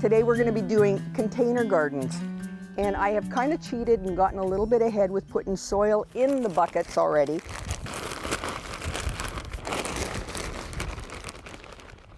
Today we're going to be doing container gardens. And I have kind of cheated and gotten a little bit ahead with putting soil in the buckets already.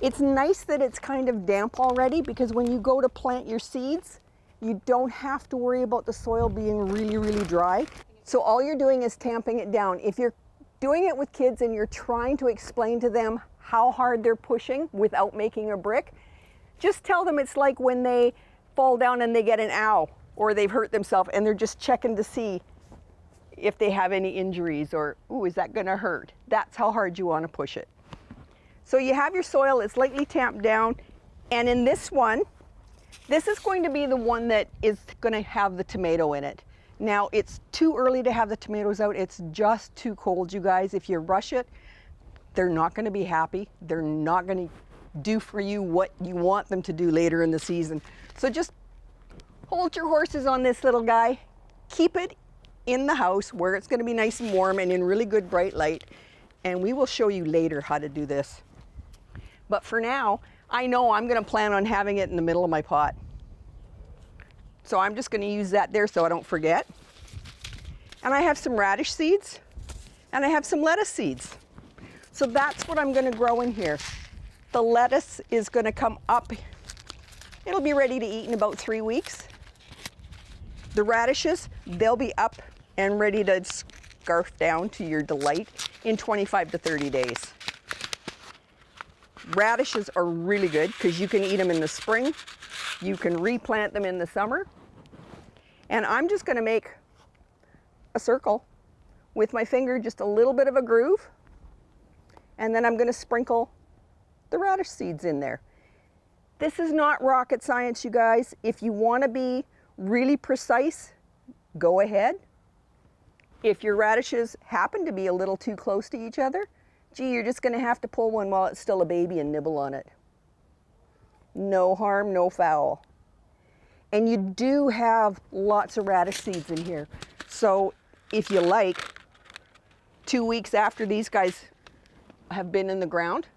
It's nice that it's kind of damp already, because when you go to plant your seeds, you don't have to worry about the soil being really, really dry. So all you're doing is tamping it down. If you're doing it with kids and you're trying to explain to them how hard they're pushing without making a brick, just tell them it's like when they fall down and they get an ow, or they've hurt themselves and they're just checking to see if they have any injuries, or, ooh, is that gonna hurt? That's how hard you wanna push it. So you have your soil, it's lightly tamped down, and in this one, this is going to be the one that is gonna have the tomato in it. Now, it's too early to have the tomatoes out. It's just too cold, you guys. If you rush it, they're not gonna be happy. They're not gonna do for you what you want them to do later in the season. So just hold your horses on this little guy. Keep it in the house where it's gonna be nice and warm and in really good bright light. And we will show you later how to do this. But for now, I know I'm gonna plan on having it in the middle of my pot. So I'm just gonna use that there so I don't forget. And I have some radish seeds and I have some lettuce seeds. So that's what I'm gonna grow in here. The lettuce is gonna come up. It'll be ready to eat in about 3 weeks. The radishes, they'll be up and ready to scarf down to your delight in 25 to 30 days. Radishes are really good because you can eat them in the spring. You can replant them in the summer. And I'm just gonna make a circle with my finger, just a little bit of a groove. And then I'm gonna sprinkle the radish seeds in there. This is not rocket science, you guys. If you wanna be really precise, go ahead. If your radishes happen to be a little too close to each other, gee, you're just gonna have to pull one while it's still a baby and nibble on it. No harm, no foul. And you do have lots of radish seeds in here. So if you like, 2 weeks after these guys have been in the ground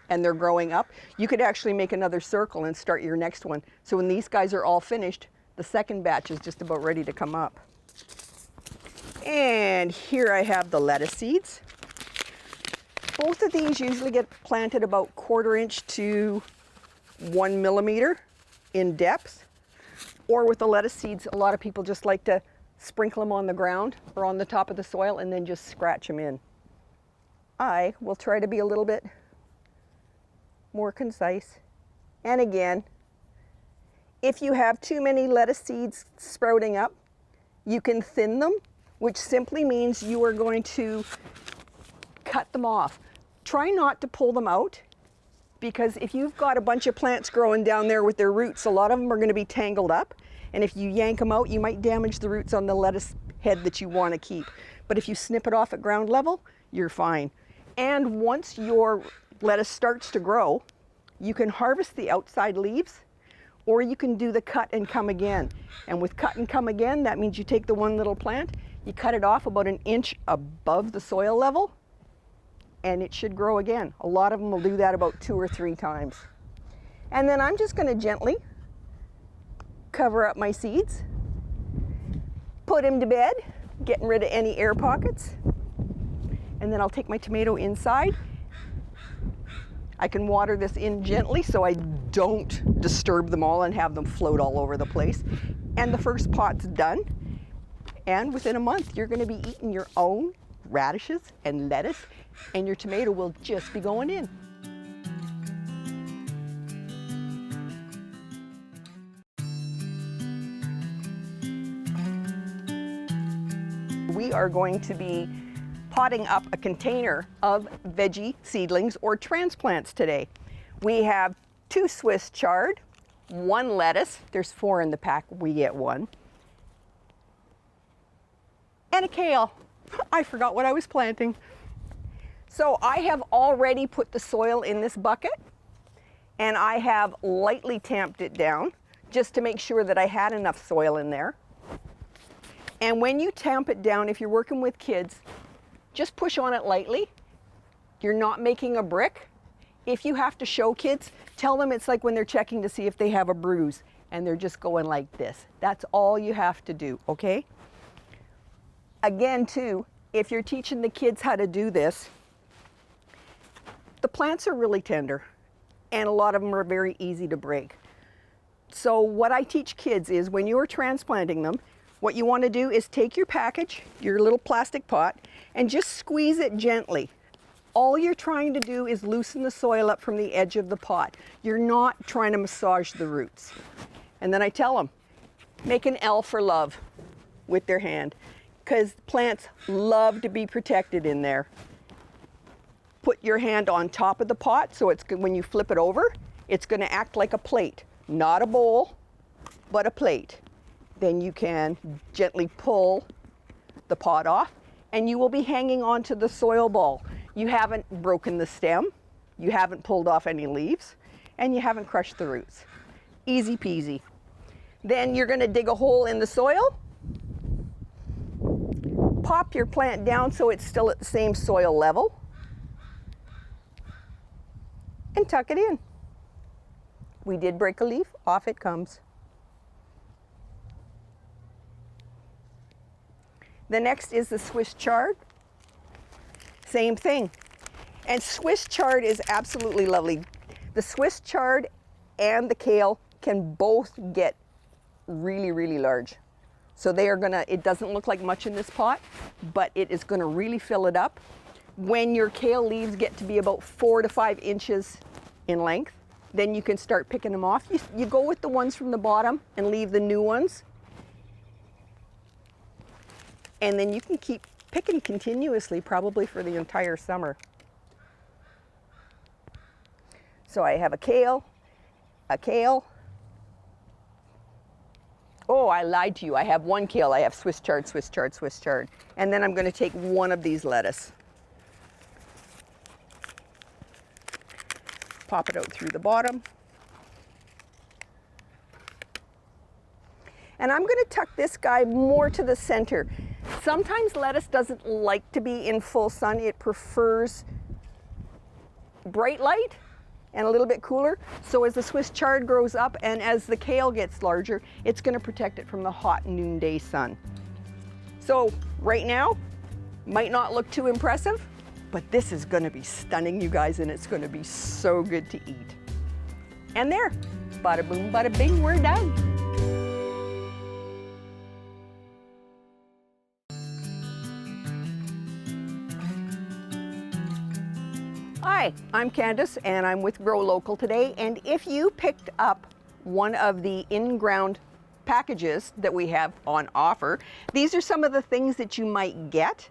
and they're growing up, you could actually make another circle and start your next one. So when these guys are all finished, the second batch is just about ready to come up. And here I have the lettuce seeds. Both of these usually get planted about 1/4 inch to 1 millimeter in depth. Or with the lettuce seeds, a lot of people just like to sprinkle them on the ground or on the top of the soil and then just scratch them in. I will try to be a little bit more concise. And again, if you have too many lettuce seeds sprouting up, you can thin them, which simply means you are going to cut them off. Try not to pull them out, because if you've got a bunch of plants growing down there with their roots, a lot of them are going to be tangled up. And if you yank them out, you might damage the roots on the lettuce head that you want to keep. But if you snip it off at ground level, you're fine. And once your lettuce starts to grow, you can harvest the outside leaves, or you can do the cut and come again. And with cut and come again, that means you take the one little plant, you cut it off about 1 inch above the soil level, and it should grow again. A lot of them will do that about 2 or 3 times. And then I'm just gonna gently cover up my seeds, put them to bed, getting rid of any air pockets. And then I'll take my tomato inside. I can water this in gently so I don't disturb them all and have them float all over the place. And the first pot's done. And within a month, you're gonna be eating your own radishes and lettuce, and your tomato will just be going in. We are going to be potting up a container of veggie seedlings or transplants today. We have 2 Swiss chard, 1 lettuce, there's 4 in the pack, we get 1, and a kale. I forgot what I was planting. So I have already put the soil in this bucket, and I have lightly tamped it down just to make sure that I had enough soil in there. And when you tamp it down, if you're working with kids, just push on it lightly. You're not making a brick. If you have to show kids, tell them it's like when they're checking to see if they have a bruise and they're just going like this. That's all you have to do, okay? Again, too, if you're teaching the kids how to do this, the plants are really tender and a lot of them are very easy to break. So what I teach kids is when you're transplanting them, what you want to do is take your package, your little plastic pot, and just squeeze it gently. All you're trying to do is loosen the soil up from the edge of the pot. You're not trying to massage the roots. And then I tell them, make an L for love with their hand, because plants love to be protected in there. Put your hand on top of the pot, so it's when you flip it over, it's going to act like a plate. Not a bowl, but a plate. Then you can gently pull the pot off, and you will be hanging onto the soil ball. You haven't broken the stem, you haven't pulled off any leaves, and you haven't crushed the roots. Easy peasy. Then you're going to dig a hole in the soil, pop your plant down so it's still at the same soil level, and tuck it in. We did break a leaf, off it comes. The next is the Swiss chard. Same thing. And Swiss chard is absolutely lovely. The Swiss chard and the kale can both get really, really large. So they are gonna, it doesn't look like much in this pot, but it is gonna really fill it up. When your kale leaves get to be about 4 to 5 inches in length, then you can start picking them off. You go with the ones from the bottom and leave the new ones. And then you can keep picking continuously, probably for the entire summer. So I have a kale. Oh, I lied to you. I have one kale. I have Swiss chard, Swiss chard, Swiss chard. And then I'm going to take one of these lettuce. Pop it out through the bottom. And I'm going to tuck this guy more to the center. Sometimes lettuce doesn't like to be in full sun. It prefers bright light and a little bit cooler. So as the Swiss chard grows up and as the kale gets larger, it's going to protect it from the hot noonday sun. So right now, might not look too impressive, but this is going to be stunning, you guys, and it's going to be so good to eat. And there, bada boom, bada bing, we're done. Hi, I'm Candice and I'm with Grow Local today, and if you picked up one of the in-ground packages that we have on offer, these are some of the things that you might get.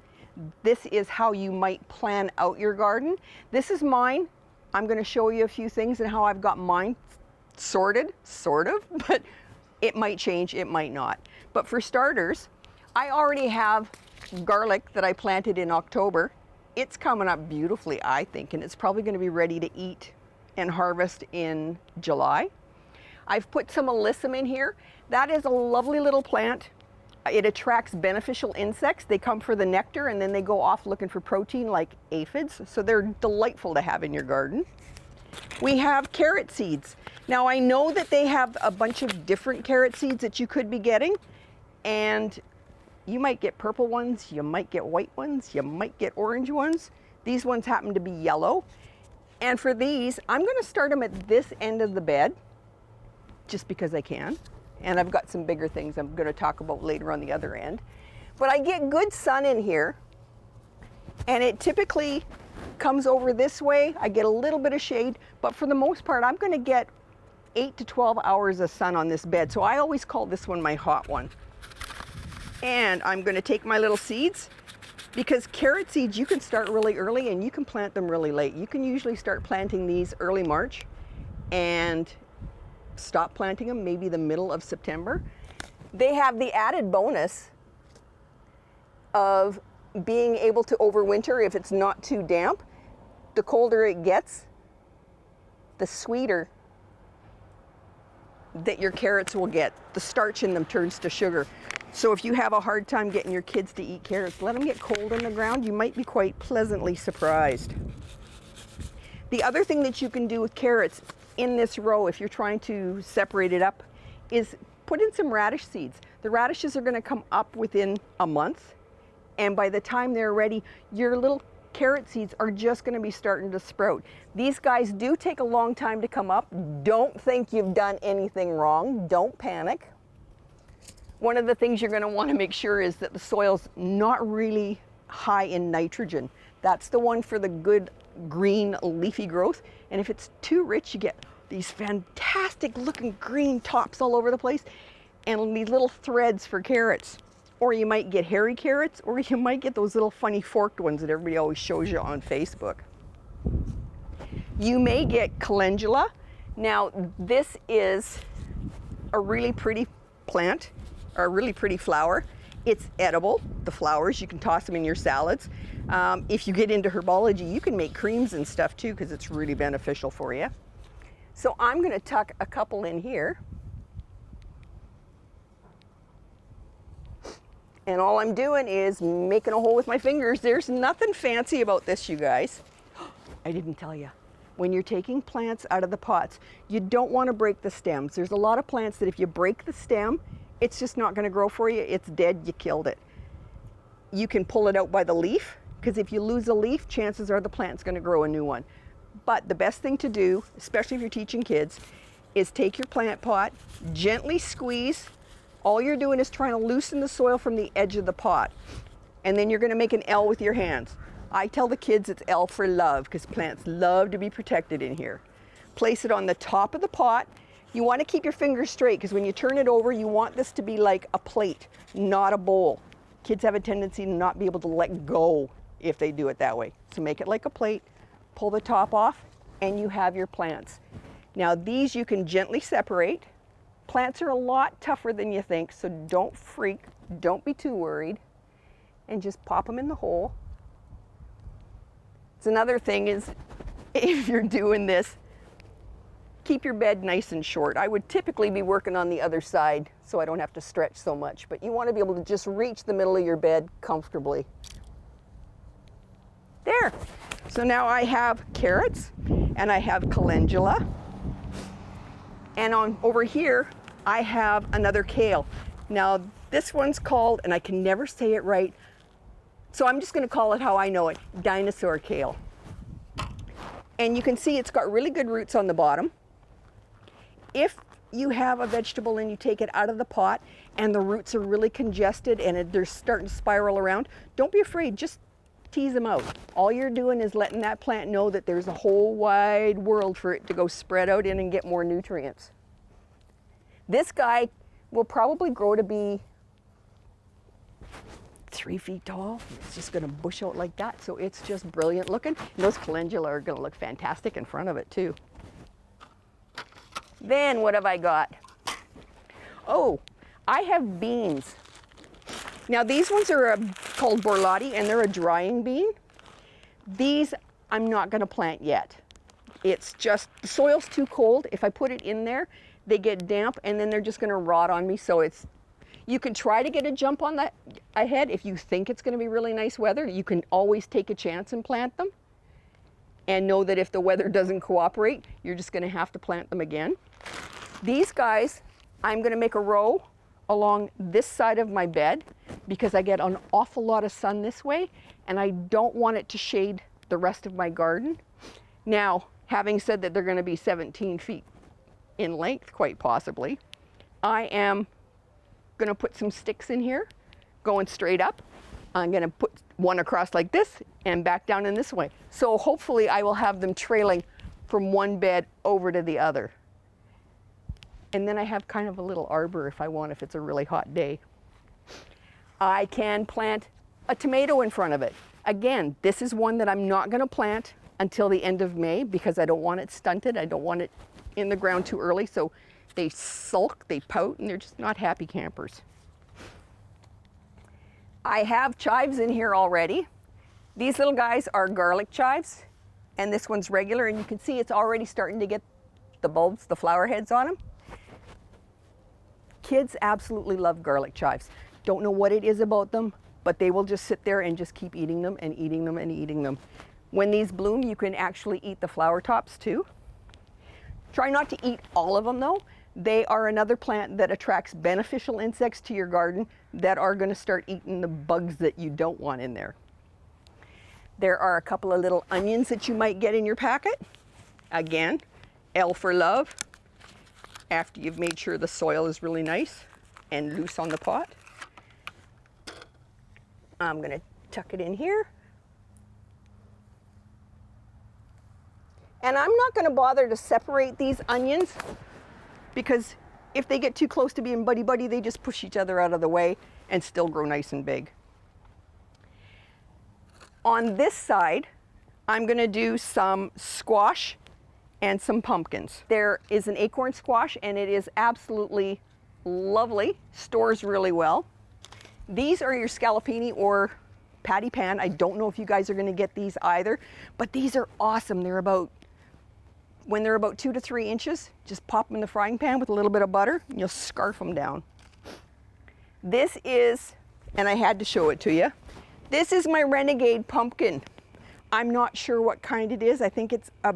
This is how you might plan out your garden. This is mine. I'm going to show you a few things and how I've got mine sorted, sort of, but it might change, it might not. But for starters, I already have garlic that I planted in October. It's coming up beautifully, I think, and it's probably going to be ready to eat and harvest in July. I've put some alyssum in here. That is a lovely little plant. It attracts beneficial insects. They come for the nectar and then they go off looking for protein like aphids. So they're delightful to have in your garden. We have carrot seeds. Now I know that they have a bunch of different carrot seeds that you could be getting, and you might get purple ones, you might get white ones, you might get orange ones. These ones happen to be yellow. And for these, I'm going to start them at this end of the bed, just because I can. And I've got some bigger things I'm going to talk about later on the other end. But I get good sun in here, and it typically comes over this way. I get a little bit of shade, but for the most part, I'm going to get 8 to 12 hours of sun on this bed. So I always call this one my hot one. And I'm going to take my little seeds, because carrot seeds you can start really early and you can plant them really late. You can usually start planting these early March and stop planting them maybe the middle of September. They have the added bonus of being able to overwinter if it's not too damp. The colder it gets, the sweeter that your carrots will get. The starch in them turns to sugar. So if you have a hard time getting your kids to eat carrots, let them get cold in the ground. You might be quite pleasantly surprised. The other thing that you can do with carrots in this row, if you're trying to separate it up, is put in some radish seeds. The radishes are going to come up within a month, and by the time they're ready, your little carrot seeds are just going to be starting to sprout. These guys do take a long time to come up. Don't think you've done anything wrong. Don't panic. One of the things you're going to want to make sure is that the soil's not really high in nitrogen. That's the one for the good green leafy growth. And if it's too rich, you get these fantastic looking green tops all over the place and these little threads for carrots. Or you might get hairy carrots, or you might get those little funny forked ones that everybody always shows you on Facebook. You may get calendula. Now, this is a really pretty plant, or a really pretty flower. It's edible, the flowers. You can toss them in your salads. If you get into herbology, you can make creams and stuff too, because it's really beneficial for you. So I'm going to tuck a couple in here. And all I'm doing is making a hole with my fingers. There's nothing fancy about this, you guys. I didn't tell you. When you're taking plants out of the pots, you don't want to break the stems. There's a lot of plants that if you break the stem, it's just not going to grow for you. It's dead, you killed it. You can pull it out by the leaf, because if you lose a leaf, chances are the plant's going to grow a new one. But the best thing to do, especially if you're teaching kids, is take your plant pot, gently squeeze. All you're doing is trying to loosen the soil from the edge of the pot. And then you're going to make an L with your hands. I tell the kids it's L for love, because plants love to be protected in here. Place it on the top of the pot. You want to keep your fingers straight, because when you turn it over, you want this to be like a plate, not a bowl. Kids have a tendency to not be able to let go if they do it that way. So make it like a plate, pull the top off, and you have your plants. Now these you can gently separate. Plants are a lot tougher than you think, so don't freak, don't be too worried, and just pop them in the hole. It's another thing is, if you're doing this, keep your bed nice and short. I would typically be working on the other side so I don't have to stretch so much, but you want to be able to just reach the middle of your bed comfortably. There. So now I have carrots, and I have calendula, and over here, I have another kale. Now this one's called, and I can never say it right, so I'm just going to call it how I know it, Dinosaur Kale. And you can see it's got really good roots on the bottom. If you have a vegetable and you take it out of the pot and the roots are really congested and they're starting to spiral around, don't be afraid, just tease them out. All you're doing is letting that plant know that there's a whole wide world for it to go spread out in and get more nutrients. This guy will probably grow to be 3 feet tall. It's just going to bush out like that, so it's just brilliant looking. And those calendula are going to look fantastic in front of it too. Then what have I got? Oh, I have beans. Now these ones are called borlotti, and they're a drying bean. These I'm not going to plant yet. It's just, the soil's too cold. If I put it in there, they get damp, and then they're just going to rot on me. So it's, you can try to get a jump on that ahead. If you think it's going to be really nice weather, you can always take a chance and plant them. And know that if the weather doesn't cooperate, you're just going to have to plant them again. These guys, I'm going to make a row along this side of my bed because I get an awful lot of sun this way, and I don't want it to shade the rest of my garden. Now, having said that they're going to be 17 feet in length, quite possibly, I am going to put some sticks in here, going straight up. I'm going to put one across like this and back down in this way. So hopefully I will have them trailing from one bed over to the other. And then I have kind of a little arbor if I want, if it's a really hot day. I can plant a tomato in front of it. Again, this is one that I'm not going to plant until the end of May because I don't want it stunted. I don't want it in the ground too early, so they sulk, they pout, and they're just not happy campers. I have chives in here already. These little guys are garlic chives, and this one's regular, and you can see it's already starting to get the bulbs, the flower heads on them. Kids absolutely love garlic chives. Don't know what it is about them, but they will just sit there and just keep eating them and eating them and eating them. When these bloom, you can actually eat the flower tops too. Try not to eat all of them though. They are another plant that attracts beneficial insects to your garden that are going to start eating the bugs that you don't want in there. There are a couple of little onions that you might get in your packet. Again, L for love. After you've made sure the soil is really nice and loose on the pot. I'm going to tuck it in here. And I'm not going to bother to separate these onions because if they get too close to being buddy-buddy, they just push each other out of the way and still grow nice and big. On this side, I'm going to do some squash and some pumpkins. There is an acorn squash and it is absolutely lovely, stores really well. These are your scallopini or patty pan. I don't know if you guys are going to get these either, but these are awesome. When they're about 2 to 3 inches, just pop them in the frying pan with a little bit of butter and you'll scarf them down. This is, and I had to show it to you, this is my Renegade Pumpkin. I'm not sure what kind it is. I think it's a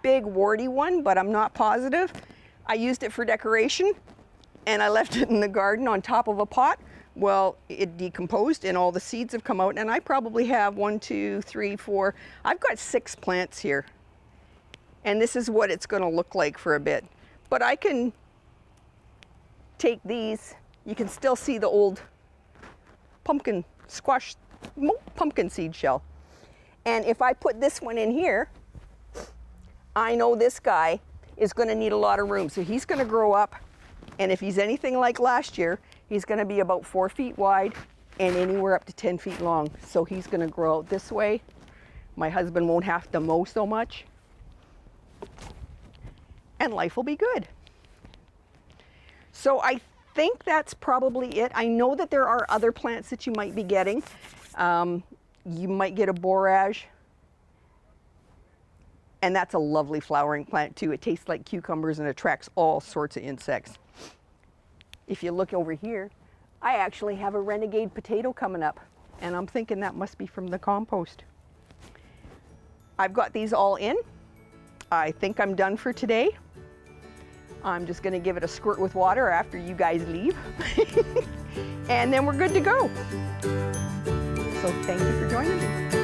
big warty one, but I'm not positive. I used it for decoration and I left it in the garden on top of a pot. Well, it decomposed and all the seeds have come out and I probably have 1, 2, 3, 4, I've got 6 plants here. And this is what it's going to look like for a bit. But I can take these, you can still see the old pumpkin squash, pumpkin seed shell. And if I put this one in here, I know this guy is going to need a lot of room. So he's going to grow up, and if he's anything like last year, he's going to be about 4 feet wide and anywhere up to 10 feet long. So he's going to grow out this way. My husband won't have to mow so much. And life will be good. So I think that's probably it. I know that there are other plants that you might be getting. You might get a borage. And that's a lovely flowering plant too. It tastes like cucumbers and attracts all sorts of insects. If you look over here, I actually have a renegade potato coming up. And I'm thinking that must be from the compost. I've got these all in. I think I'm done for today. I'm just going to give it a squirt with water after you guys leave. And then we're good to go. So thank you for joining me.